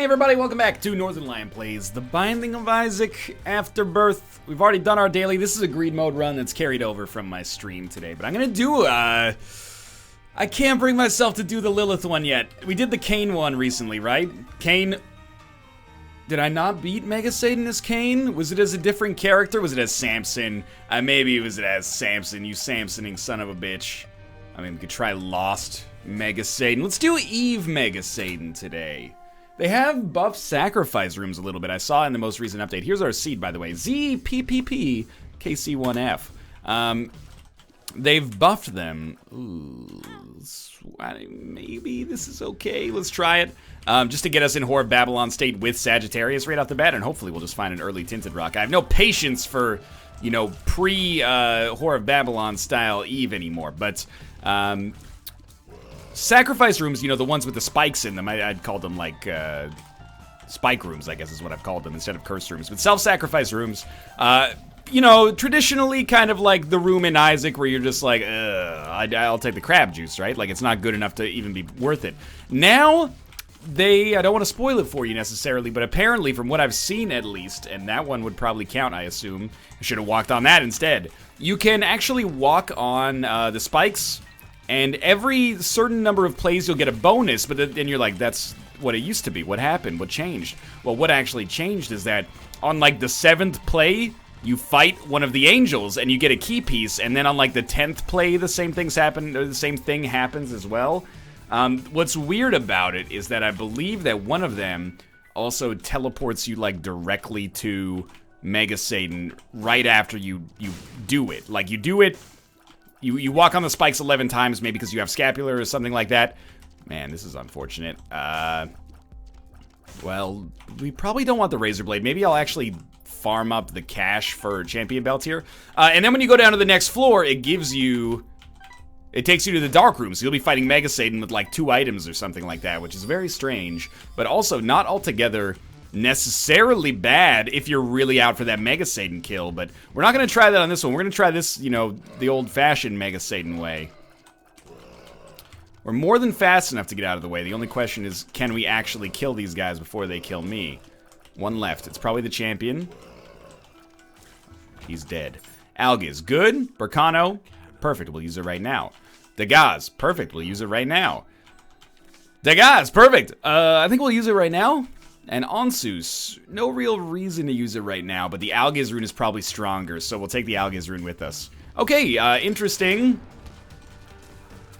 Hey everybody, welcome back to Northern Lion Plays The Binding of Isaac Afterbirth. We've already done our daily. This is a greed mode run that's carried over from my stream today, but I'm gonna do, I can't bring myself to do the Lilith one yet. We did the Cain one recently, right? Cain, did I not beat Mega Satan as Cain? Was it as a different character? Was it as Samson? Maybe it was as Samson, you Samsoning son of a bitch. I mean, we could try Lost Mega Satan. Let's do Eve Mega Satan today. They have buffed sacrifice rooms a little bit. I saw in the most recent update. Here's our seed, by the way. ZPPP KC1F. They've buffed them. Ooh, maybe this is okay. Let's try it. Just to get us in Whore of Babylon state with Sagittarius right off the bat, and hopefully we'll just find an early Tinted Rock. I have no patience for, you know, Whore of Babylon style Eve anymore, but sacrifice rooms, you know, the ones with the spikes in them, I'd call them like spike rooms, I guess is what I've called them instead of curse rooms. But self-sacrifice rooms, you know, traditionally kind of like the room in Isaac where you're just like, I'll take the crab juice, right? Like it's not good enough to even be worth it. Now, I don't want to spoil it for you necessarily, but apparently from what I've seen at least, and that one would probably count, I assume, I should have walked on that instead. You can actually walk on the spikes, and every certain number of plays you'll get a bonus, but then you're like, that's what it used to be. What happened? What changed? Well, what actually changed is that on like the 7th play, you fight one of the angels and you get a key piece, and then on like the 10th play, the same things happen, or the same thing happens as well. What's weird about it is that I believe that one of them also teleports you like directly to Mega Satan right after you do it. Like you do it, you walk on the spikes 11 times, maybe because you have scapular or something like that. Man, this is unfortunate. Well, we probably don't want the Razor Blade. Maybe I'll actually farm up the cash for champion belt here. And then when you go down to the next floor, it takes you to the dark room, so you'll be fighting Mega Satan with like 2 items or something like that, which is very strange, but also not altogether necessarily bad if you're really out for that Mega Satan kill. But we're not going to try that on this one. We're going to try this, you know, the old-fashioned Mega Satan way. We're more than fast enough to get out of the way. The only question is, can we actually kill these guys before they kill me? One left. It's probably the champion. He's dead. Algiz, good. Burkano, perfect. We'll use it right now. Dagaz, perfect. We'll use it right now. Dagaz, perfect. I think we'll use it right now. And Onsus, no real reason to use it right now, but the Algiz rune is probably stronger, so we'll take the Algiz rune with us. Okay, interesting.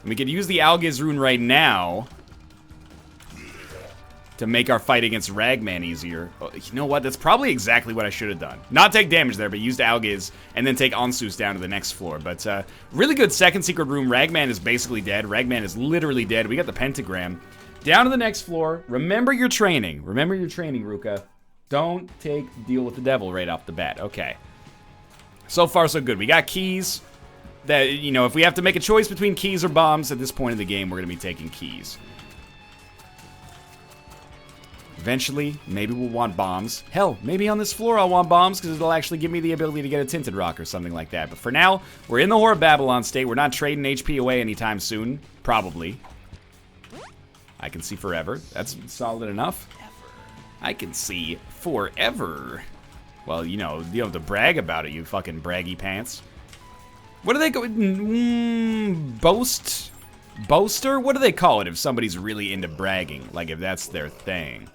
We could use the Algiz rune right now to make our fight against Ragman easier. Oh, you know what? That's probably exactly what I should have done. Not take damage there, but used Algiz and then take Onsus down to the next floor. But really good second secret room. Ragman is basically dead. Ragman is literally dead. We got the pentagram. Down to the next floor. Remember your training. Remember your training, Ruka. Don't deal with the devil right off the bat. Okay. So far, so good. We got keys. That, you know, if we have to make a choice between keys or bombs at this point in the game, we're going to be taking keys. Eventually, maybe we'll want bombs. Hell, maybe on this floor I'll want bombs because it'll actually give me the ability to get a Tinted Rock or something like that. But for now, we're in the Whore of Babylon state. We're not trading HP away anytime soon. Probably. I can see forever. That's solid enough. I can see forever. Well, you know, you don't have to brag about it, you fucking braggy pants. What do they go? Boaster? What do they call it if somebody's really into bragging? Like if that's their thing.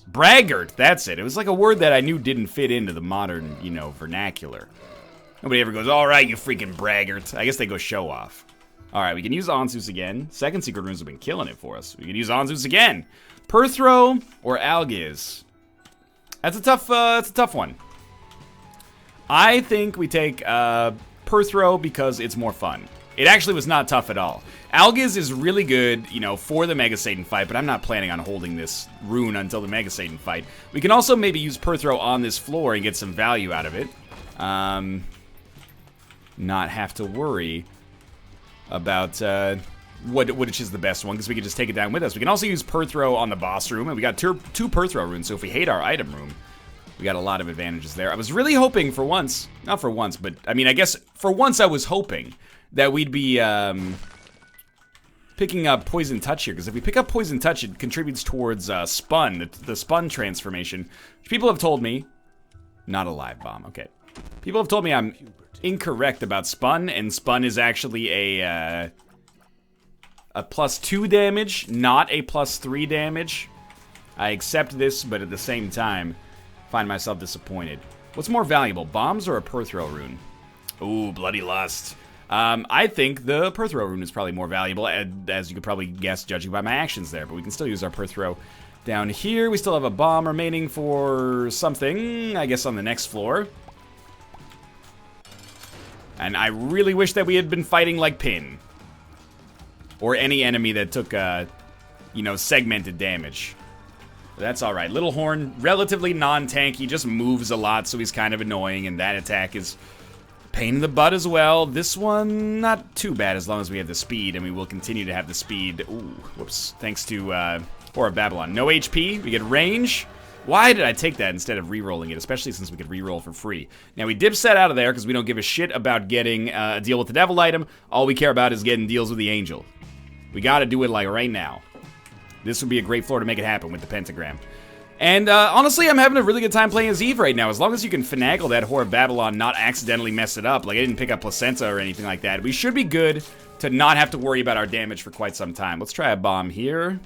Braggart, that's it. It was like a word that I knew didn't fit into the modern, you know, vernacular. Nobody ever goes, all right, you freaking braggart. I guess they go show off. All right, we can use Onsus again. Second secret rooms have been killing it for us. We can use Onsus again. Perthro or Algiz? That's a tough one. I think we take Perthro because it's more fun. It actually was not tough at all. Algiz is really good, you know, for the Mega Satan fight, but I'm not planning on holding this rune until the Mega Satan fight. We can also maybe use Perthro on this floor and get some value out of it. Not have to worry about which is the best one, because we can just take it down with us. We can also use Perthro on the boss room, and we got two Perthro runes, so if we hate our item room, we got a lot of advantages there. I was really hoping for once, not for once, but I mean, I guess for once I was hoping that we'd be picking up Poison Touch here, because if we pick up Poison Touch, it contributes towards Spun, the Spun transformation, which people have told me, not a live bomb, okay. People have told me I'm incorrect about Spun, and Spun is actually a +2 damage, not a +3 damage. I accept this, but at the same time, find myself disappointed. What's more valuable, bombs or a Perthrow rune? Ooh, Bloody Lust. I think the Perthrow rune is probably more valuable, as you could probably guess, judging by my actions there, but we can still use our Perthrow. Down here, we still have a bomb remaining for something, I guess on the next floor. And I really wish that we had been fighting like Pin. Or any enemy that took, you know, segmented damage. But that's alright. Little Horn, relatively non-tanky, just moves a lot, so he's kind of annoying, and that attack is a pain in the butt as well. This one, not too bad as long as we have the speed, and we will continue to have the speed. Ooh, whoops. Thanks to, Whore of Babylon. No HP, we get range. Why did I take that instead of re-rolling it, especially since we could re-roll for free? Now, we dip set out of there because we don't give a shit about getting a deal with the devil item. All we care about is getting deals with the angel. We gotta do it like right now. This would be a great floor to make it happen with the pentagram. And honestly, I'm having a really good time playing as Eve right now. As long as you can finagle that Whore of Babylon, not accidentally mess it up. Like, I didn't pick up Placenta or anything like that. We should be good to not have to worry about our damage for quite some time. Let's try a bomb here.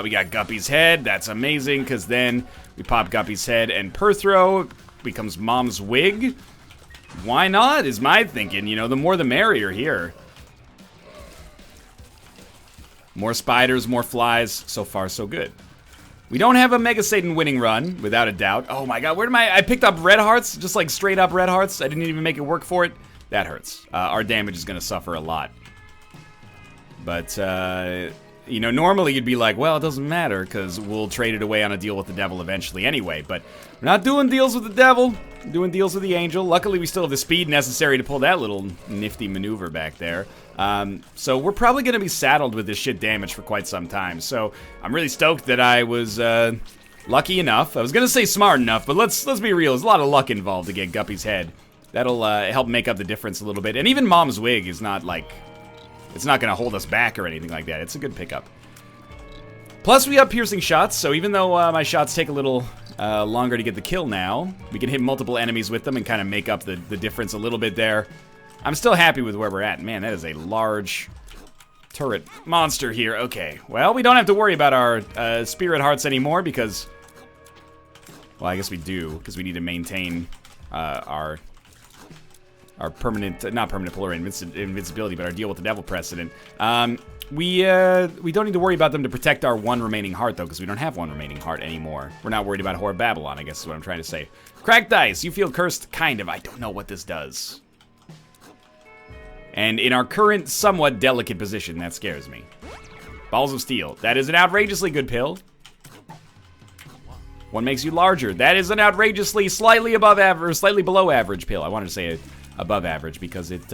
We got Guppy's Head. That's amazing, because then we pop Guppy's Head and Perthrow becomes Mom's Wig. Why not, is my thinking. You know, the more the merrier here. More spiders, more flies. So far, so good. We don't have a Mega Satan winning run, without a doubt. Oh my god, where am I picked up red hearts, just like straight up red hearts. I didn't even make it work for it. That hurts. Our damage is gonna suffer a lot. But, you know, normally you'd be like, well, it doesn't matter, because we'll trade it away on a deal with the devil eventually anyway. But we're not doing deals with the devil, we're doing deals with the angel. Luckily, we still have the speed necessary to pull that little nifty maneuver back there. So we're probably going to be saddled with this shit damage for quite some time. So I'm really stoked that I was lucky enough. I was going to say smart enough, but let's be real. There's a lot of luck involved to get Guppy's Head. That'll help make up the difference a little bit. And even Mom's Wig is not like... It's not going to hold us back or anything like that. It's a good pickup. Plus, we have piercing shots, so even though my shots take a little longer to get the kill now, we can hit multiple enemies with them and kind of make up the difference a little bit there. I'm still happy with where we're at. Man, that is a large turret monster here. Okay, well, we don't have to worry about our spirit hearts anymore because... Well, I guess we do, because we need to maintain our permanent, not permanent polar invincibility, but our deal with the devil precedent. We don't need to worry about them to protect our one remaining heart, though, because we don't have one remaining heart anymore. We're not worried about Whore of Babylon, I guess is what I'm trying to say. Cracked dice, you feel cursed? Kind of. I don't know what this does. And in our current, somewhat delicate position, that scares me. Balls of Steel. That is an outrageously good pill. One makes you larger. That is an outrageously slightly above average, slightly below average pill. I wanted to say above average because it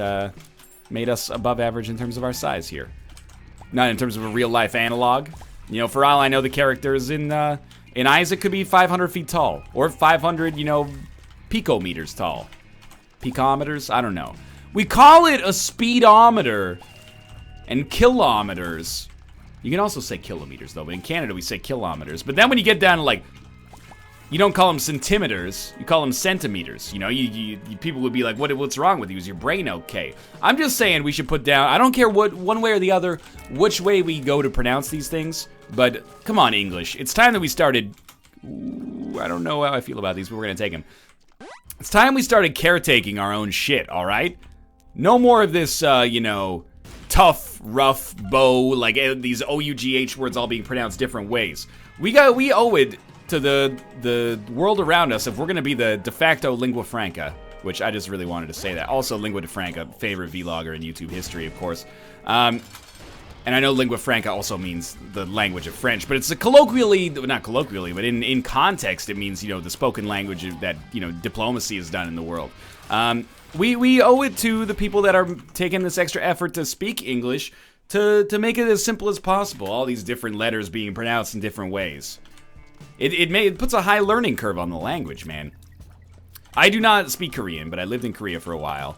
made us above average in terms of our size here. Not in terms of a real life analog. You know, for all I know, the characters in Isaac could be 500 feet tall. Or 500, you know, picometers tall. Picometers? I don't know. We call it a speedometer and kilometers. You can also say kilometers, though, but in Canada we say kilometers. But then when you get down to, like, you don't call them centimeters, you call them centimeters. You know, you people would be like, what's wrong with you? Is your brain okay? I'm just saying we should put down, I don't care what, one way or the other, which way we go to pronounce these things, but come on, English. It's time that we started, ooh, I don't know how I feel about these, but we're gonna take them. It's time we started caretaking our own shit, all right? No more of this, you know, tough, rough, bow, like these OUGH words all being pronounced different ways. We owe it to the world around us if we're gonna be the de facto lingua franca, which I just really wanted to say that. Also, lingua franca, favorite vlogger in YouTube history, of course. And I know lingua franca also means the language of French, but it's a colloquially, not colloquially, but in context, it means, you know, the spoken language that, you know, diplomacy is done in the world. We owe it to the people that are taking this extra effort to speak English to make it as simple as possible. All these different letters being pronounced in different ways. It puts a high learning curve on the language, man. I do not speak Korean, but I lived in Korea for a while.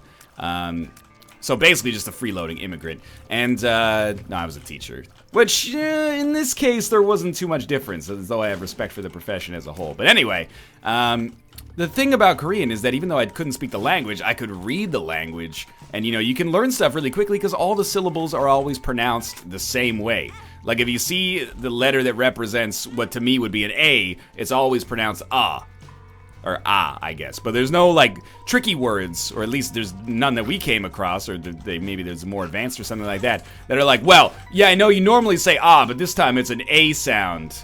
So basically just a freeloading immigrant. And, no, I was a teacher. Which, in this case, there wasn't too much difference, as though I have respect for the profession as a whole. But anyway, the thing about Korean is that even though I couldn't speak the language, I could read the language. And, you know, you can learn stuff really quickly because all the syllables are always pronounced the same way. Like, if you see the letter that represents what to me would be an A, it's always pronounced ah. Or I guess. But there's no, like, tricky words, or at least there's none that we came across, or maybe there's more advanced or something like that are like, well, yeah, I know you normally say but this time it's an A sound.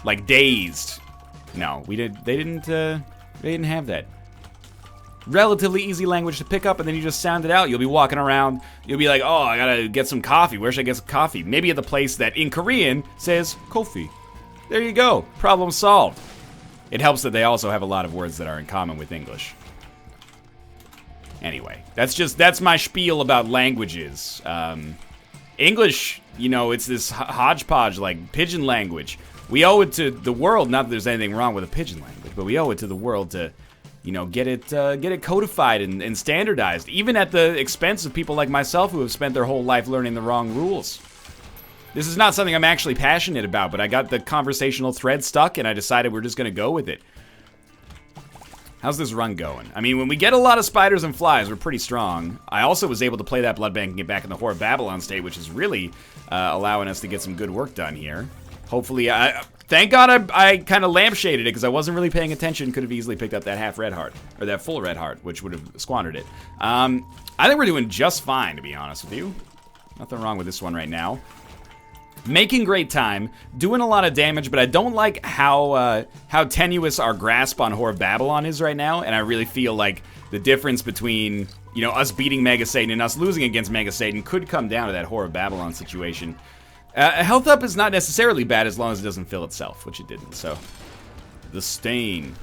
Like dazed. No, they didn't have that. Relatively easy language to pick up, and then you just sound it out. You'll be walking around, you'll be like, oh, I gotta get some coffee. Where should I get some coffee? Maybe at the place that in Korean says kofi. There you go. Problem solved. It helps that they also have a lot of words that are in common with English. Anyway, that's my spiel about languages. English, you know, it's this hodgepodge, like, pidgin language. We owe it to the world, not that there's anything wrong with a pidgin language, but we owe it to the world to, you know, get it codified and standardized, even at the expense of people like myself who have spent their whole life learning the wrong rules. This is not something I'm actually passionate about, but I got the conversational thread stuck, and I decided we're just gonna go with it. How's this run going? I mean, when we get a lot of spiders and flies, we're pretty strong. I also was able to play that blood bank and get back in the Whore of Babylon state, which is really allowing us to get some good work done here. Hopefully, thank God I kind of lampshaded it, because I wasn't really paying attention. Could have easily picked up that half red heart, or that full red heart, which would have squandered it. I think we're doing just fine, to be honest with you. Nothing wrong with this one right now. Making great time, doing a lot of damage, but I don't like how tenuous our grasp on Whore of Babylon is right now, and I really feel like the difference between, you know, us beating Mega Satan and us losing against Mega Satan could come down to that Whore of Babylon situation. A health up is not necessarily bad as long as it doesn't fill itself, which it didn't, so. The Stain.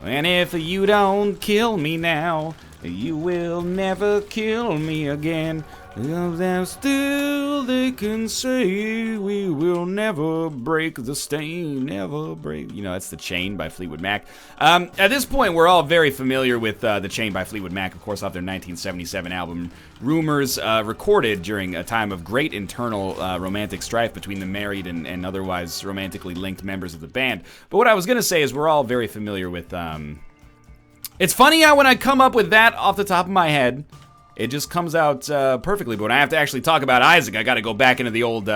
And if you don't kill me now, you will never kill me again. And still they can say we will never break the stain, never break. You know, that's The Chain by Fleetwood Mac. At this point, we're all very familiar with The Chain by Fleetwood Mac, of course, off their 1977 album, Rumors, recorded during a time of great internal romantic strife between the married and otherwise romantically linked members of the band. But what I was going to say is we're all very familiar with... It's funny how when I come up with that off the top of my head, it just comes out perfectly. But when I have to actually talk about Isaac, I got to go back into the old,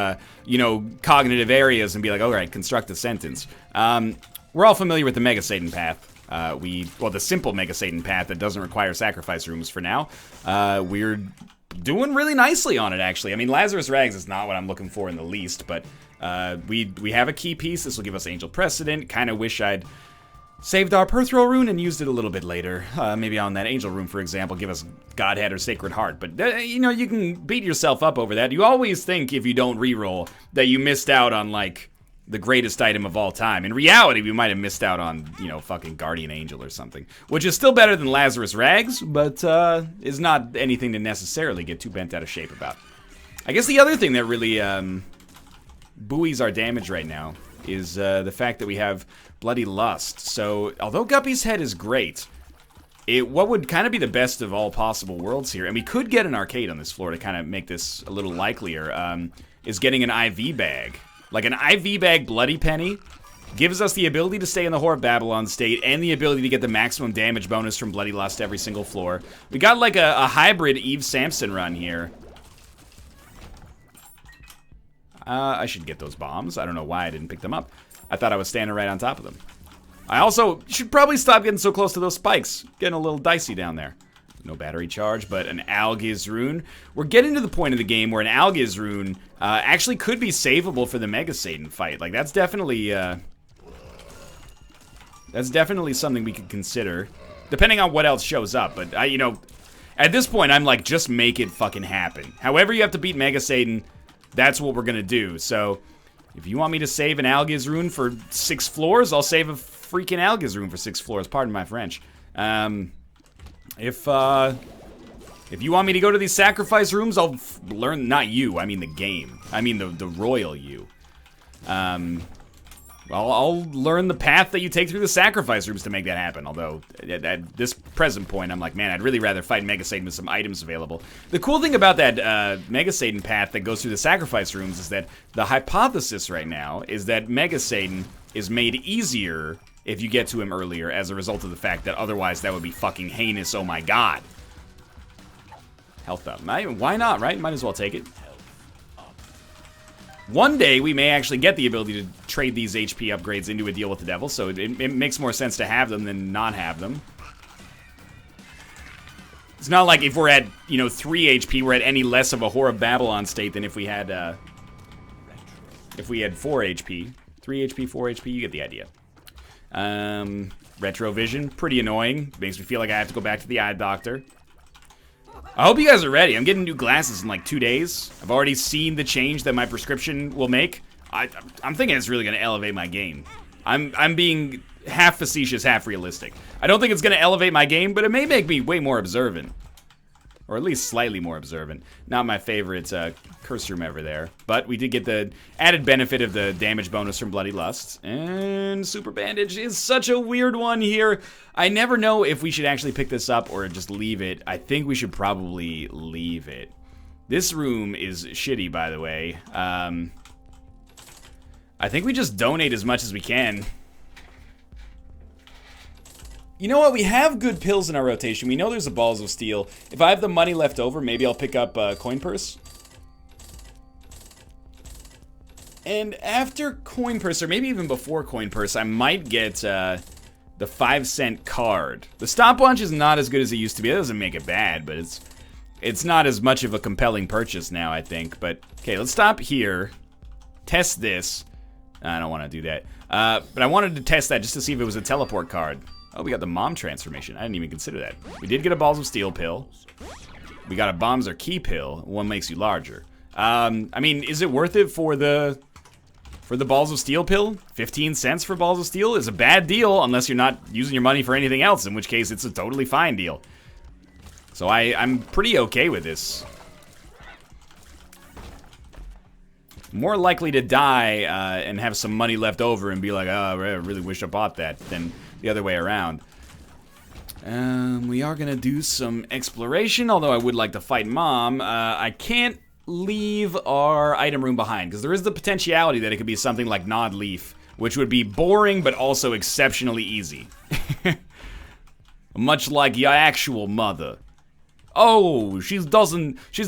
you know, cognitive areas and be like, all right, construct a sentence. We're all familiar with the Mega Satan path. Well, the simple Mega Satan path that doesn't require sacrifice rooms for now. We're doing really nicely on it, actually. I mean, Lazarus Rags is not what I'm looking for in the least, but we have a key piece. This will give us Angel Precedent. Kind of wish I'd saved our Perthrow rune and used it a little bit later. Maybe on that Angel rune, for example, give us Godhead or Sacred Heart. But, you know, you can beat yourself up over that. You always think, if you don't reroll, that you missed out on, like, the greatest item of all time. In reality, we might have missed out on, you know, fucking Guardian Angel or something. Which is still better than Lazarus Rags, but is not anything to necessarily get too bent out of shape about. I guess the other thing that really buoys our damage right now is the fact that we have Bloody Lust. So, although Guppy's Head is great, what would kind of be the best of all possible worlds here, and we could get an arcade on this floor to kind of make this a little likelier, is getting an IV bag. Like an IV bag Bloody Penny gives us the ability to stay in the Whore of Babylon state and the ability to get the maximum damage bonus from Bloody Lust every single floor. We got like a hybrid Eve Sampson run here. I should get those bombs. I don't know why I didn't pick them up. I thought I was standing right on top of them. I also should probably stop getting so close to those spikes. Getting a little dicey down there. No battery charge, but an Algiz rune. We're getting to the point of the game where an Algiz rune actually could be savable for the Mega Satan fight. Like, that's definitely something we could consider, depending on what else shows up. But, you know, at this point, I'm like, just make it fucking happen. However you have to beat Mega Satan, that's what we're gonna do. So, if you want me to save an Algiz rune for 6 floors, I'll save a freaking Algiz rune for 6 floors. Pardon my French. If you want me to go to these sacrifice rooms, I'll learn, not you, I mean the game. I mean the royal you. I'll learn the path that you take through the sacrifice rooms to make that happen. Although, at this present point, I'm like, man, I'd really rather fight Mega Satan with some items available. The cool thing about that Mega Satan path that goes through the sacrifice rooms is that the hypothesis right now is that Mega Satan is made easier if you get to him earlier as a result of the fact that otherwise that would be fucking heinous, oh my god. Health up. Why not, right? Might as well take it. One day, we may actually get the ability to trade these HP upgrades into a deal with the devil, so it makes more sense to have them than not have them. It's not like if we're at, 3 HP, we're at any less of a Whore of Babylon state than if we had 4 HP. 3 HP, 4 HP, you get the idea. Retrovision, pretty annoying. Makes me feel like I have to go back to the eye doctor. I hope you guys are ready. I'm getting new glasses in like 2 days. I've already seen the change that my prescription will make. I'm thinking it's really going to elevate my game. I'm being half facetious, half realistic. I don't think it's going to elevate my game, but it may make me way more observant. Or at least slightly more observant. Not my favorite curse room ever there. But we did get the added benefit of the damage bonus from Bloody Lust. And Super Bandage is such a weird one here. I never know if we should actually pick this up or just leave it. I think we should probably leave it. This room is shitty, by the way. I think we just donate as much as we can. You know what? We have good pills in our rotation. We know there's a Balls of Steel. If I have the money left over, maybe I'll pick up Coin Purse. And after Coin Purse, or maybe even before Coin Purse, I might get the 5-cent card. The stopwatch is not as good as it used to be. It doesn't make it bad, but it's not as much of a compelling purchase now, I think. But, okay, let's stop here. Test this. I don't want to do that. But I wanted to test that just to see if it was a teleport card. Oh, we got the Mom transformation. I didn't even consider that. We did get a Balls of Steel pill. We got a Bombs or Key pill. One makes you larger. I mean, is it worth it for the Balls of Steel pill? 15 cents for Balls of Steel is a bad deal unless you're not using your money for anything else, in which case it's a totally fine deal. So I'm pretty okay with this. More likely to die and have some money left over and be like, oh, I really wish I bought that, than the other way around. We are gonna do some exploration, although I would like to fight Mom. I can't leave our item room behind, because there is the potentiality that it could be something like Nod Leaf, which would be boring, but also exceptionally easy. Much like your actual mother. Oh, she's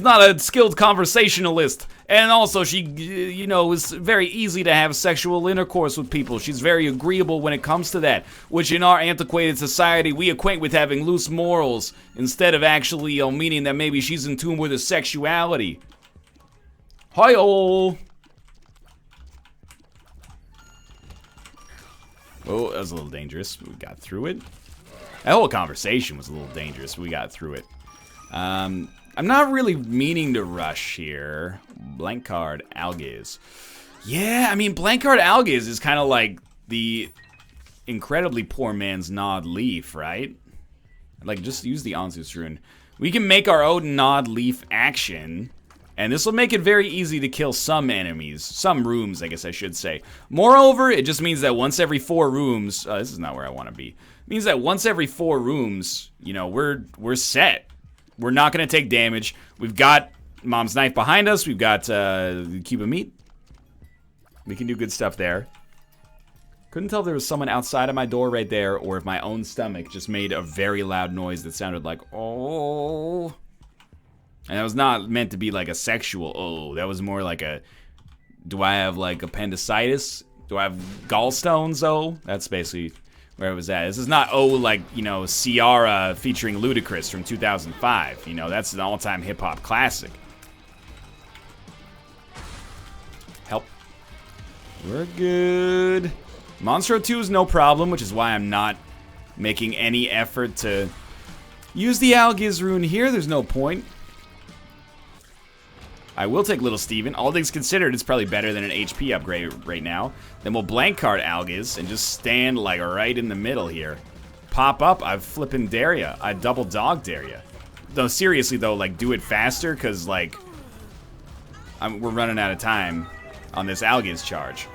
not a skilled conversationalist. And also, she, is very easy to have sexual intercourse with people. She's very agreeable when it comes to that. Which in our antiquated society, we equate with having loose morals. Instead of actually, meaning that maybe she's in tune with her sexuality. Hi-oh! Oh, that was a little dangerous. We got through it. That whole conversation was a little dangerous. We got through it. I'm not really meaning to rush here. Blank card, Algiz. Yeah, I mean, blank card Algiz is kind of like the incredibly poor man's Nod Leaf, right? Like, just use the Anzus rune. We can make our own Nod Leaf action, and this will make it very easy to kill some enemies. Some rooms, I guess I should say. Moreover, it just means that once every 4 rooms... this is not where I want to be. It means that once every 4 rooms, we're set. We're not going to take damage. We've got Mom's Knife behind us. We've got Cube of Meat. We can do good stuff there. Couldn't tell if there was someone outside of my door right there or if my own stomach just made a very loud noise that sounded like, oh. And that was not meant to be like a sexual oh. That was more like a, do I have like appendicitis? Do I have gallstones, oh? That's basically... where it was at. This is not, like, Ciara featuring Ludacris from 2005. That's an all-time hip-hop classic. Help. We're good. Monstro 2 is no problem, which is why I'm not making any effort to use the Algiz rune here. There's no point. I will take Little Steven. All things considered, it's probably better than an HP upgrade right now. Then we'll blank card Algiz and just stand like right in the middle here. Pop up, I've flippin' dare ya. I double dog dare ya. Though seriously though, like do it faster, cause like we're running out of time on this Algiz charge.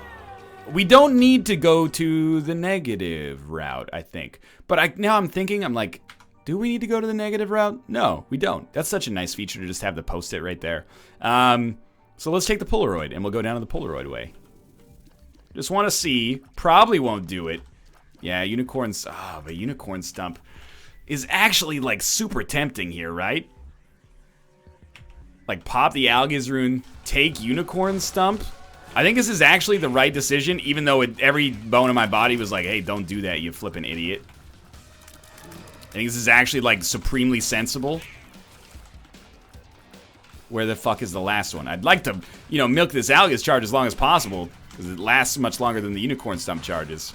We don't need to go to the negative route, I think. But now I'm thinking, I'm like, do we need to go to the negative route? No, we don't. That's such a nice feature to just have the post-it right there. So let's take the Polaroid, and we'll go down to the Polaroid way. Just want to see. Probably won't do it. Yeah, unicorns. Ah, but unicorn stump is actually, like, super tempting here, right? Like, pop the Algiz rune, take unicorn stump. I think this is actually the right decision, even though every bone in my body was like, hey, don't do that, you flippin' idiot. I think this is actually, like, supremely sensible. Where the fuck is the last one? I'd like to, you know, milk this Algiz charge as long as possible, because it lasts much longer than the unicorn stump charges.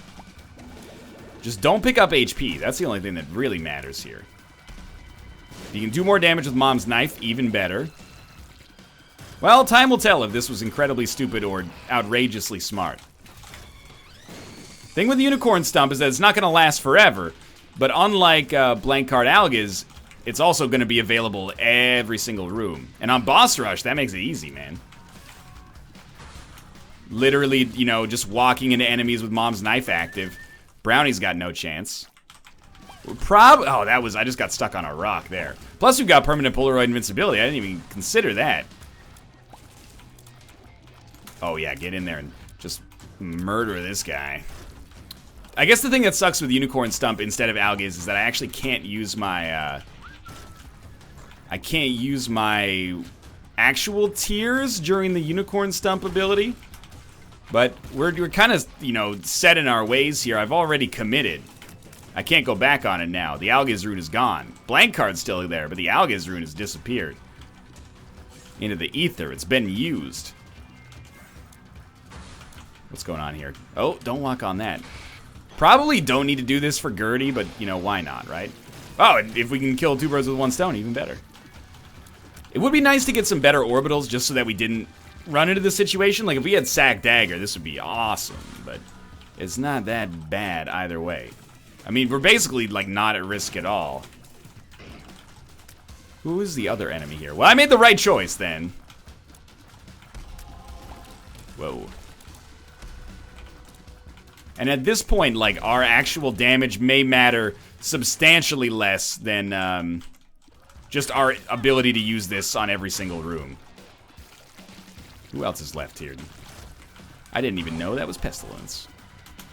Just don't pick up HP. That's the only thing that really matters here. If you can do more damage with Mom's Knife, even better. Well, time will tell if this was incredibly stupid or outrageously smart. Thing with the unicorn stump is that it's not going to last forever. But unlike blank card Algiz, it's also going to be available every single room. And on boss rush, that makes it easy, man. Literally, you know, just walking into enemies with Mom's Knife active. Brownie's got no chance. Oh, I just got stuck on a rock there. Plus, we've got permanent Polaroid invincibility. I didn't even consider that. Oh, yeah, get in there and just murder this guy. I guess the thing that sucks with Unicorn Stump instead of Algiz is that I actually can't use my, I can't use my actual tears during the Unicorn Stump ability. But we're kind of, you know, set in our ways here. I've already committed. I can't go back on it now. The Algiz rune is gone. Blank card's still there, but the Algiz rune has disappeared. Into the ether. It's been used. What's going on here? Oh, don't walk on that. Probably don't need to do this for Gertie, but, you know, why not, right? Oh, and if we can kill two birds with one stone, even better. It would be nice to get some better orbitals just so that we didn't run into this situation. Like, if we had Sack Dagger, this would be awesome, but it's not that bad either way. I mean, we're basically, like, not at risk at all. Who is the other enemy here? Well, I made the right choice, then. Whoa. And at this point, like, our actual damage may matter substantially less than just our ability to use this on every single room. Who else is left here? I didn't even know that was Pestilence.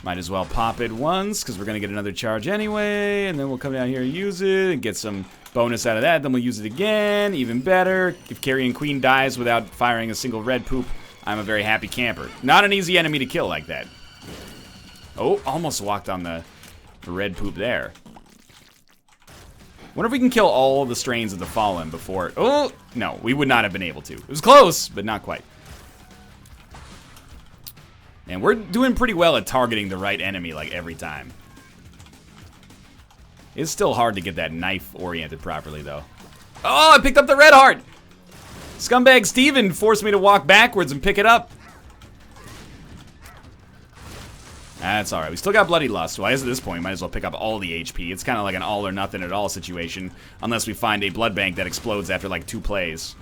Might as well pop it once, because we're going to get another charge anyway, and then we'll come down here and use it, and get some bonus out of that, then we'll use it again, even better. If Carrion Queen dies without firing a single red poop, I'm a very happy camper. Not an easy enemy to kill like that. Oh, almost walked on the red poop there. Wonder if we can kill all the strains of the Fallen before... Oh, no, we would not have been able to. It was close, but not quite. And we're doing pretty well at targeting the right enemy, like, every time. It's still hard to get that knife oriented properly, though. Oh, I picked up the red heart! Scumbag Steven forced me to walk backwards and pick it up. That's alright. We still got Bloody Lust, so I guess at this point we might as well pick up all the HP. It's kind of like an all or nothing at all situation, unless we find a blood bank that explodes after like 2 plays.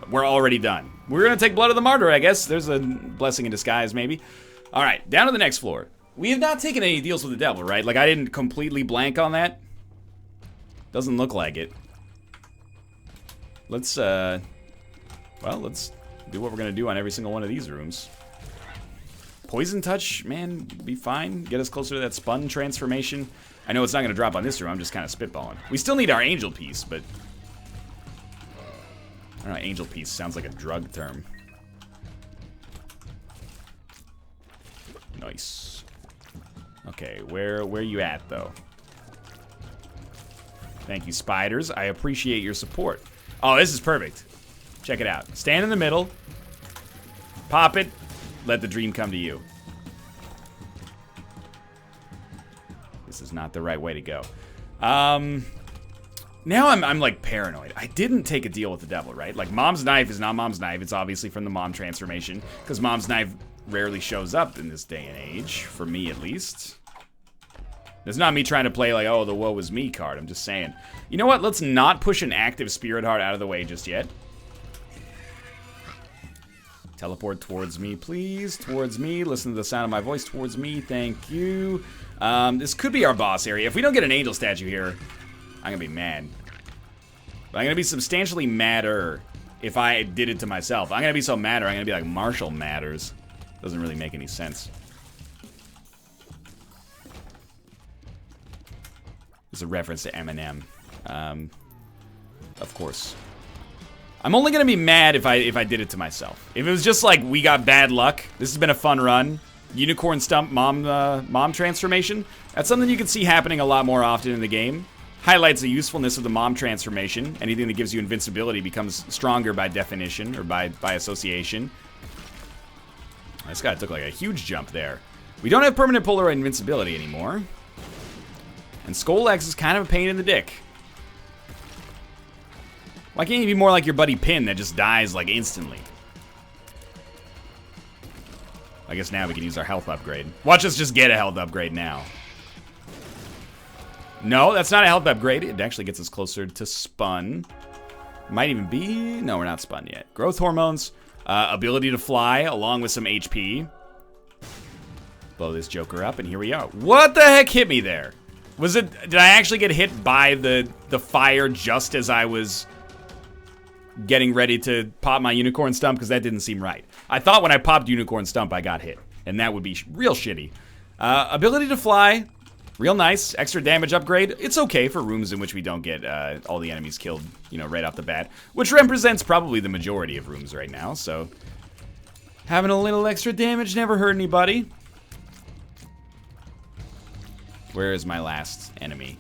We're already done. We're gonna take Blood of the Martyr, I guess. There's a blessing in disguise, maybe. Alright, down to the next floor. We have not taken any deals with the devil, right? Like, I didn't completely blank on that. Doesn't look like it. Let's, well, let's do what we're gonna do on every single one of these rooms. Poison Touch, man, be fine. Get us closer to that Spun transformation. I know it's not going to drop on this room. I'm just kind of spitballing. We still need our Angel Piece, but... I don't know, Angel Piece sounds like a drug term. Nice. Okay, where you at, though? Thank you, spiders. I appreciate your support. Oh, this is perfect. Check it out. Stand in the middle. Pop it. Let the dream come to you. This is not the right way to go. Now I'm like paranoid. I didn't take a deal with the devil, right? Like, Mom's Knife is not Mom's Knife. It's obviously from the Mom transformation, because Mom's Knife rarely shows up in this day and age, for me at least. It's not me trying to play like, oh, the woe was me card. I'm just saying. You know what? Let's not push an active Spirit Heart out of the way just yet. Teleport towards me, please. Towards me. Listen to the sound of my voice towards me. Thank you. This could be our boss area. If we don't get an angel statue here, I'm gonna be mad. But I'm gonna be substantially madder if I did it to myself. I'm gonna be so madder, I'm gonna be like Marshall Matters. Doesn't really make any sense. It's a reference to Eminem. Of course. I'm only gonna be mad if I did it to myself. If it was just like, we got bad luck, this has been a fun run, unicorn stump mom transformation, that's something you can see happening a lot more often in the game. Highlights the usefulness of the mom transformation. Anything that gives you invincibility becomes stronger by definition, or by association. This guy took like a huge jump there. We don't have permanent Polaroid invincibility anymore. And Skolex is kind of a pain in the dick. Why can't you be more like your buddy Pin that just dies like instantly? I guess now we can use our health upgrade. Watch us just get a health upgrade now. No, that's not a health upgrade. It actually gets us closer to spun. Might even be... No, we're not spun yet. Growth hormones. Ability to fly, along with some HP. Blow this joker up, and here we are. What the heck hit me there? Was it... Did I actually get hit by the fire just as I was getting ready to pop my unicorn stump? Because that didn't seem right. I thought when I popped unicorn stump, I got hit. And that would be real shitty. Ability to fly... Real nice. Extra damage upgrade. It's okay for rooms in which we don't get all the enemies killed, you know, right off the bat. Which represents probably the majority of rooms right now, so... Having a little extra damage never hurt anybody. Where is my last enemy?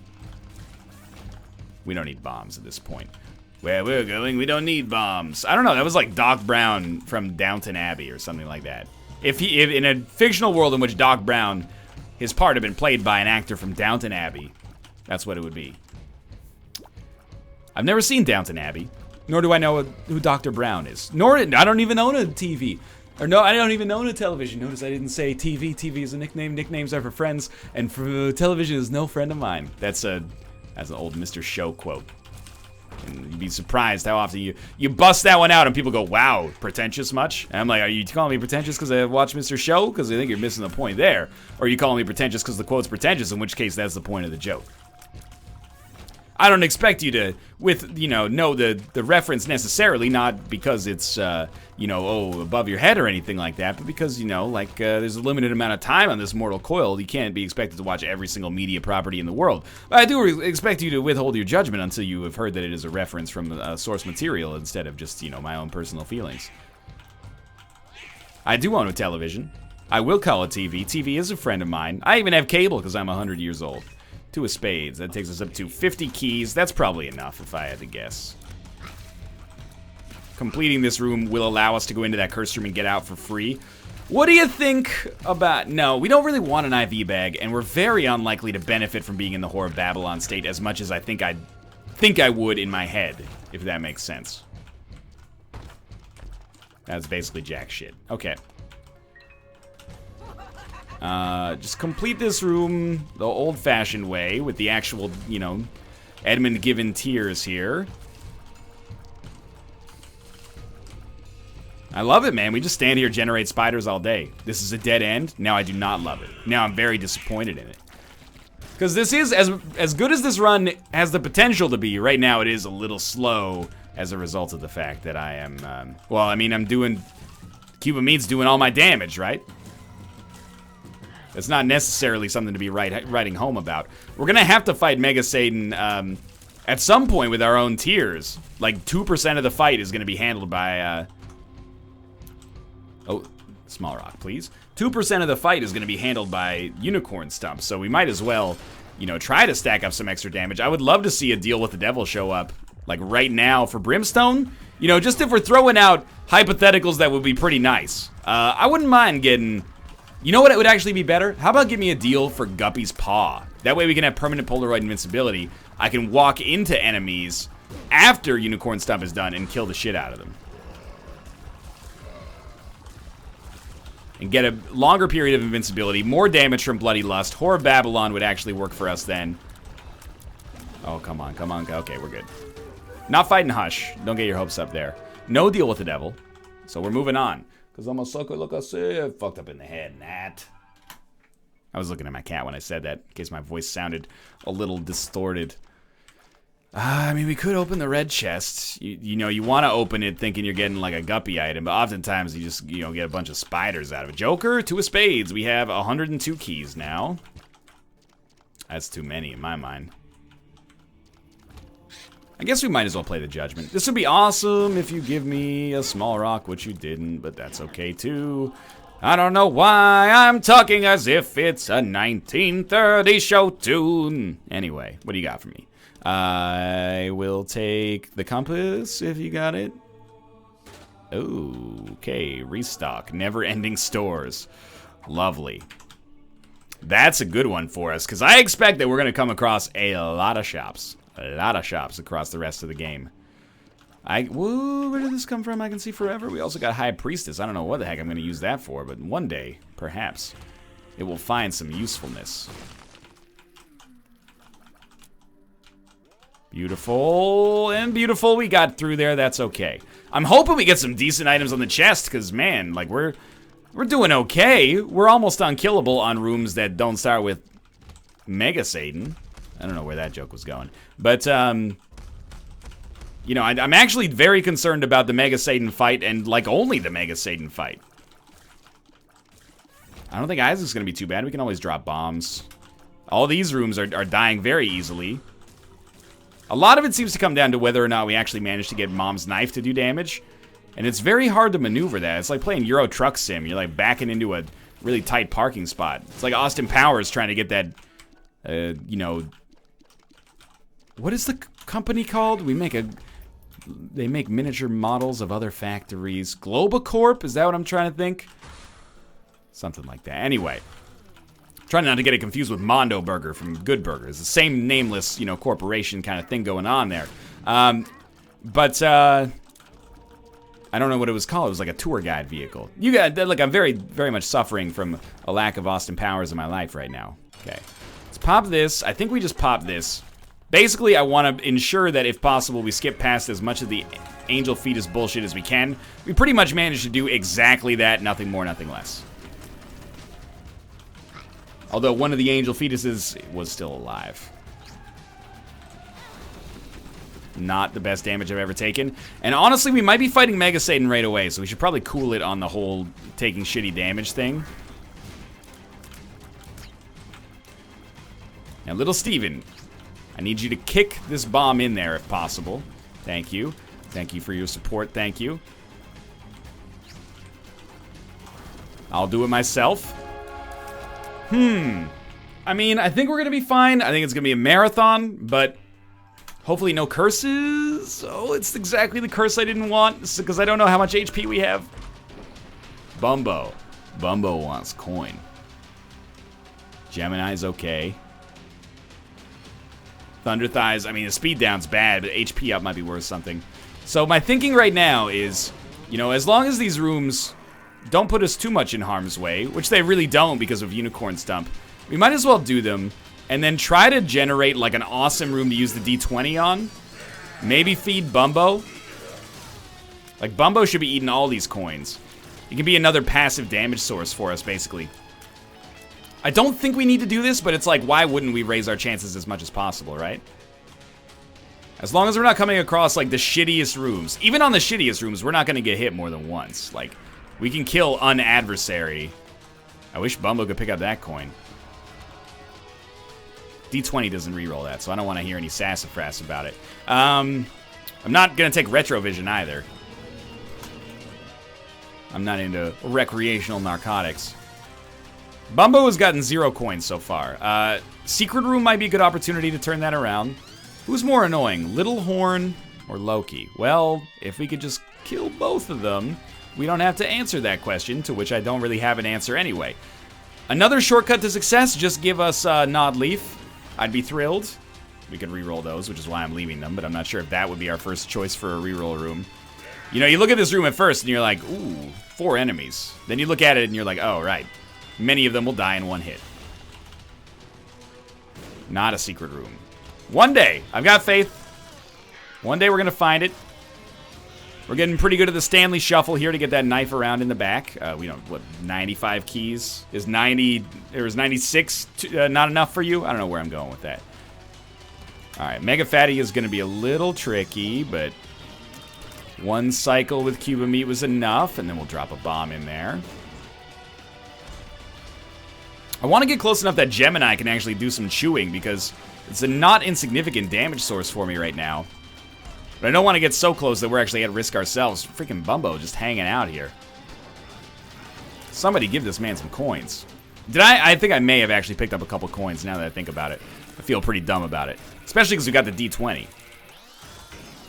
We don't need bombs at this point. Where we're going, we don't need bombs. I don't know, that was like Doc Brown from Downton Abbey or something like that. If in a fictional world in which Doc Brown... His part had been played by an actor from Downton Abbey. That's what it would be. I've never seen Downton Abbey, nor do I know who Dr. Brown is. I don't even own a TV. Or no, I don't even own a television. Notice I didn't say TV. TV is a nickname. Nicknames are for friends, and for television is no friend of mine. That's an old Mr. Show quote. And you'd be surprised how often you bust that one out and people go, wow, pretentious much? And I'm like, are you calling me pretentious because I watch Mr. Show? Because I think you're missing the point there. Or are you calling me pretentious because the quote's pretentious, in which case that's the point of the joke. I don't expect you to, know the reference necessarily, not because it's, above your head or anything like that, but because, there's a limited amount of time on this mortal coil. You can't be expected to watch every single media property in the world. But I do expect you to withhold your judgment until you have heard that it is a reference from source material instead of just, my own personal feelings. I do own a television. I will call it TV. TV is a friend of mine. I even have cable because I'm 100 years old. Two of spades. That takes us up to 50 keys. That's probably enough if I had to guess. Completing this room will allow us to go into that cursed room and get out for free. What do you think about... No, we don't really want an IV bag, and we're very unlikely to benefit from being in the Whore of Babylon state as much as I think I would in my head, if that makes sense. That's basically jack shit. Okay. Just complete this room the old-fashioned way with the actual, Edmund given tears here. I love it, man. We just stand here, generate spiders all day. This is a dead end. Now I do not love it. Now I'm very disappointed in it. Because this is, as good as this run has the potential to be, right now it is a little slow as a result of the fact that I am, I'm doing, Cuban Meat's doing all my damage, right? It's not necessarily something to be writing home about. We're gonna have to fight Mega Satan at some point with our own tears. Like 2% of the fight is gonna be handled by. Oh, small rock, please. 2% of the fight is gonna be handled by Unicorn Stump. So we might as well, try to stack up some extra damage. I would love to see a Deal with the Devil show up, like right now for Brimstone. Just if we're throwing out hypotheticals, that would be pretty nice. I wouldn't mind getting. You know what, it would actually be better? How about give me a deal for Guppy's Paw? That way we can have permanent Polaroid invincibility. I can walk into enemies after Unicorn Stump is done and kill the shit out of them. And get a longer period of invincibility, more damage from Bloody Lust. Whore of Babylon would actually work for us then. Oh, come on. Okay, we're good. Not fighting Hush. Don't get your hopes up there. No Deal with the Devil. So we're moving on. Because I'm a sucker, like I said. Fucked up in the head, Nat. I was looking at my cat when I said that, in case my voice sounded a little distorted. I mean, we could open the red chest. You know, you want to open it thinking you're getting like a guppy item, but oftentimes you just, you know, get a bunch of spiders out of it. Joker, 2 of spades. We have 102 keys now. That's too many in my mind. I guess we might as well play the Judgment. This would be awesome if you give me a small rock, which you didn't, but that's okay too. I don't know why I'm talking as if it's a 1930 show tune. Anyway, what do you got for me? I will take the compass if you got it. Okay, restock. Never-ending stores. Lovely. That's a good one for us, because I expect that we're going to come across a lot of shops. A lot of shops across the rest of the game. Whoa, where did this come from? I can see forever. We also got High Priestess. I don't know what the heck I'm going to use that for, but one day, perhaps, it will find some usefulness. Beautiful and beautiful. We got through there. That's okay. I'm hoping we get some decent items on the chest, because, man, like, we're doing okay. We're almost unkillable on rooms that don't start with Mega Satan. I don't know where that joke was going. But, you know, I'm actually very concerned about the Mega Satan fight, and, like, only the Mega Satan fight. I don't think Isaac's going to be too bad. We can always drop bombs. All these rooms are dying very easily. A lot of it seems to come down to whether or not we actually manage to get Mom's knife to do damage. And it's very hard to maneuver that. It's like playing Euro Truck Sim. You're, like, backing into a really tight parking spot. It's like Austin Powers trying to get that, you know... What is the company called? They make miniature models of other factories. Globacorp? Is that what I'm trying to think? Something like that. Anyway. Trying not to get it confused with Mondo Burger from Good Burger. It's the same nameless, you know, corporation kind of thing going on there. I don't know what it was called. It was like a tour guide vehicle. You got, like, I'm very, very much suffering from a lack of Austin Powers in my life right now. Okay. Let's pop this. I think we just pop this. Basically, I want to ensure that, if possible, we skip past as much of the angel fetus bullshit as we can. We pretty much managed to do exactly that, nothing more, nothing less. Although one of the angel fetuses was still alive. Not the best damage I've ever taken. And honestly, we might be fighting Mega Satan right away, so we should probably cool it on the whole taking shitty damage thing. Now, little Steven, I need you to kick this bomb in there if possible. Thank you. Thank you for your support. Thank you. I'll do it myself. I mean, I think we're gonna be fine. I think it's gonna be a marathon, but hopefully no curses. Oh, it's exactly the curse I didn't want, because I don't know how much HP we have. Bumbo. Bumbo wants coin. Gemini's okay. Thunder Thighs, I mean, the speed down's bad, but HP up might be worth something. So my thinking right now is, you know, as long as these rooms don't put us too much in harm's way, which they really don't because of Unicorn Stump, we might as well do them, and then try to generate, like, an awesome room to use the D20 on. Maybe feed Bumbo. Like, Bumbo should be eating all these coins. It can be another passive damage source for us, basically. I don't think we need to do this, but it's like, why wouldn't we raise our chances as much as possible, right? As long as we're not coming across, like, the shittiest rooms. Even on the shittiest rooms, we're not going to get hit more than once. Like, we can kill an adversary. I wish Bumbo could pick up that coin. D20 doesn't reroll that, so I don't want to hear any sassafras about it. I'm not going to take Retrovision either. I'm not into recreational narcotics. Bumbo has gotten 0 coins so far. Secret Room might be a good opportunity to turn that around. Who's more annoying, Little Horn or Loki? Well, if we could just kill both of them, we don't have to answer that question, to which I don't really have an answer anyway. Another shortcut to success, just give us Nod Leaf. I'd be thrilled. We could reroll those, which is why I'm leaving them, but I'm not sure if that would be our first choice for a reroll room. You know, you look at this room at first and you're like, ooh, 4 enemies. Then you look at it and you're like, oh, right. Many of them will die in one hit. Not a secret room. One day, I've got faith. One day we're gonna find it. We're getting pretty good at the Stanley Shuffle here to get that knife around in the back. We don't, what, 95 keys? Is 90, or is 96 not enough for you? I don't know where I'm going with that. Alright, Mega Fatty is going to be a little tricky, but one cycle with Cuba Meat was enough, and then we'll drop a bomb in there. I want to get close enough that Gemini can actually do some chewing, because it's a not insignificant damage source for me right now. But I don't want to get so close that we're actually at risk ourselves. Freaking Bumbo just hanging out here. Somebody give this man some coins. Did I think I may have actually picked up a couple coins now that I think about it. I feel pretty dumb about it. Especially because we got the D20.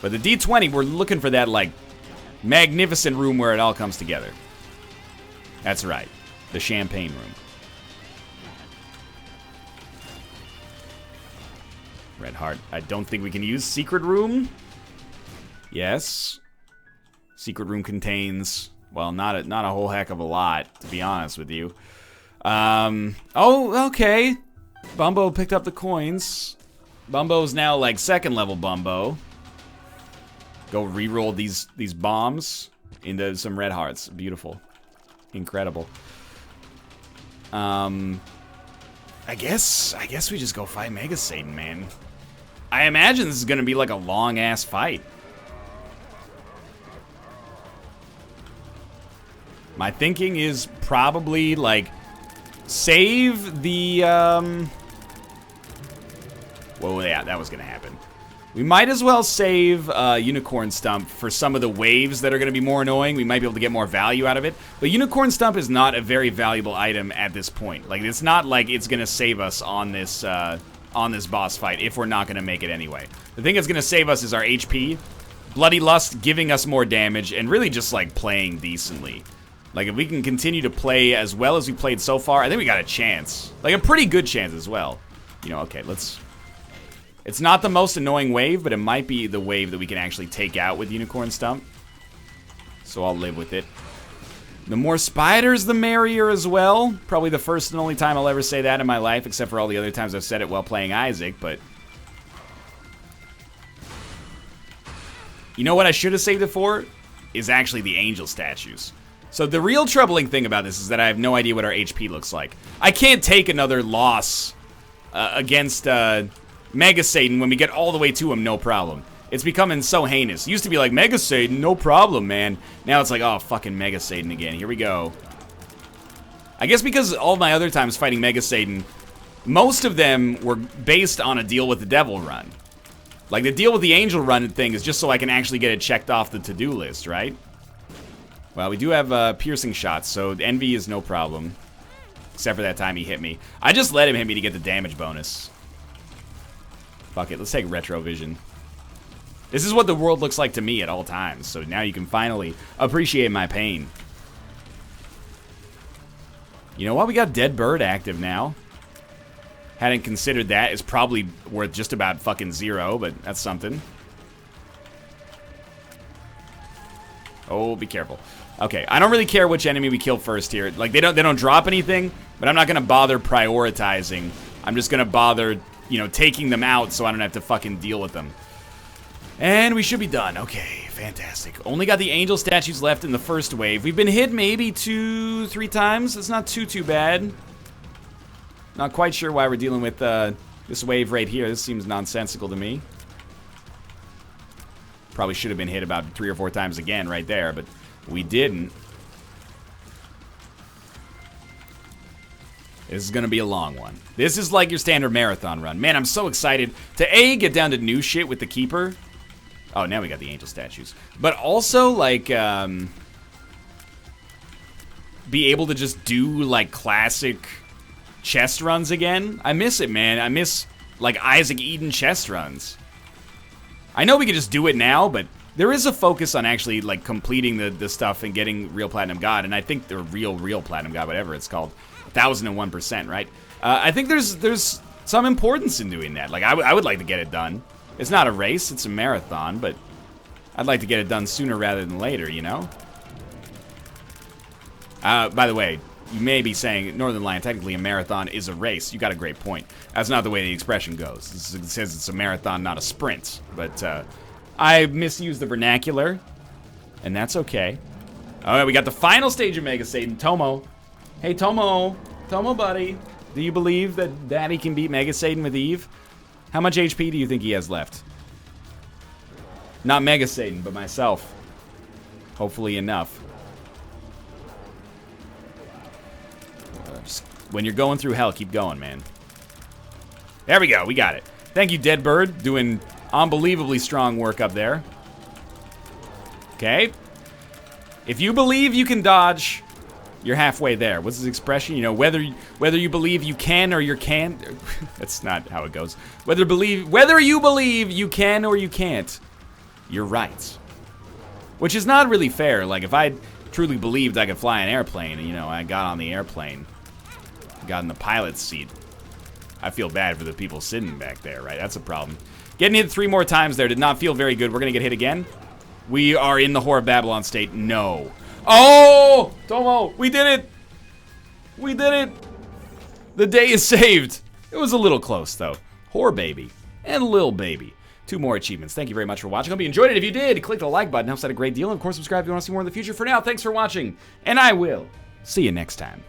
But the D20, we're looking for that, like, magnificent room where it all comes together. That's right. The champagne room. Red Heart. I don't think we can use Secret Room. Yes. Secret Room contains, well, not a whole heck of a lot, to be honest with you. Oh, okay. Bumbo picked up the coins. Bumbo's now, like, second level Bumbo. Go re-roll these bombs into some red hearts. Beautiful. Incredible. I guess we just go fight Mega Satan, man. I imagine this is gonna be like a long-ass fight. My thinking is probably, like, save the, Well, yeah, that was gonna happen. We might as well save Unicorn Stump for some of the waves that are gonna be more annoying. We might be able to get more value out of it. But Unicorn Stump is not a very valuable item at this point. Like, it's not like it's gonna save us on this boss fight if we're not gonna make it anyway. The thing that's gonna save us is our HP, Bloody Lust giving us more damage, and really just, like, playing decently. Like, if we can continue to play as well as we played so far, I think we got a chance. Like, a pretty good chance as well. You know, okay, let's... It's not the most annoying wave, but it might be the wave that we can actually take out with Unicorn Stump. So I'll live with it. The more spiders, the merrier as well. Probably the first and only time I'll ever say that in my life, except for all the other times I've said it while playing Isaac, but... You know what I should have saved it for? Is actually the angel statues. So the real troubling thing about this is that I have no idea what our HP looks like. I can't take another loss against Mega Satan when we get all the way to him, no problem. It's becoming so heinous. It used to be like, Mega Satan, no problem, man. Now it's like, oh, fucking Mega Satan again. Here we go. I guess because all my other times fighting Mega Satan, most of them were based on a deal with the devil run. Like, the deal with the angel run thing is just so I can actually get it checked off the to-do list, right? Well, we do have piercing shots, so Envy is no problem. Except for that time he hit me. I just let him hit me to get the damage bonus. Fuck it, let's take Retrovision. This is what the world looks like to me at all times, so now you can finally appreciate my pain. You know what? We got Dead Bird active now. Hadn't considered that. It's probably worth just about fucking 0, but that's something. Oh, be careful. Okay, I don't really care which enemy we kill first here. Like, they don't drop anything, but I'm not gonna bother prioritizing. I'm just gonna bother, you know, taking them out so I don't have to fucking deal with them. And we should be done. Okay, fantastic. Only got the angel statues left in the first wave. We've been hit maybe 2-3 times. It's not too bad. Not quite sure why we're dealing with this wave right here. This seems nonsensical to me. Probably should have been hit about 3 or 4 times again right there, but we didn't. This is going to be a long one. This is like your standard marathon run. Man, I'm so excited to A, get down to new shit with the Keeper. Oh, now we got the angel statues. But also, like, be able to just do, like, classic chest runs again. I miss it, man. I miss, like, Isaac Eden chest runs. I know we could just do it now, but there is a focus on actually, like, completing the stuff and getting Real Platinum God, and I think the Real Platinum God, whatever it's called, 1001%, right? I think there's some importance in doing that. Like, I would like to get it done. It's not a race, it's a marathon, but I'd like to get it done sooner rather than later, you know? By the way, you may be saying, Northern Lion, technically a marathon is a race. You got a great point. That's not the way the expression goes. It says it's a marathon, not a sprint. But I misused the vernacular. And that's okay. Alright, we got the final stage of Mega Satan. Tomo. Hey, Tomo. Tomo, buddy. Do you believe that Daddy can beat Mega Satan with Eve? How much HP do you think he has left? Not Mega Satan, but myself. Hopefully enough. Just, when you're going through hell, keep going, man. There we go. We got it. Thank you, Deadbird. Doing unbelievably strong work up there. Okay. If you believe you can dodge, you're halfway there. What's his expression? You know, whether you believe you can or you can't. That's not how it goes. Whether you believe you can or you can't, you're right. Which is not really fair. Like, if I truly believed I could fly an airplane, and, you know, I got on the airplane, got in the pilot's seat, I feel bad for the people sitting back there, right? That's a problem. Getting hit 3 more times there did not feel very good. We're gonna get hit again. We are in the Whore of Babylon state. No. Oh! Tomo, we did it! We did it! The day is saved. It was a little close, though. Whore Baby and Lil Baby. 2 more achievements. Thank you very much for watching. Hope you enjoyed it. If you did, click the like button. Helps out a great deal. And, of course, subscribe if you want to see more in the future. For now, thanks for watching, and I will see you next time.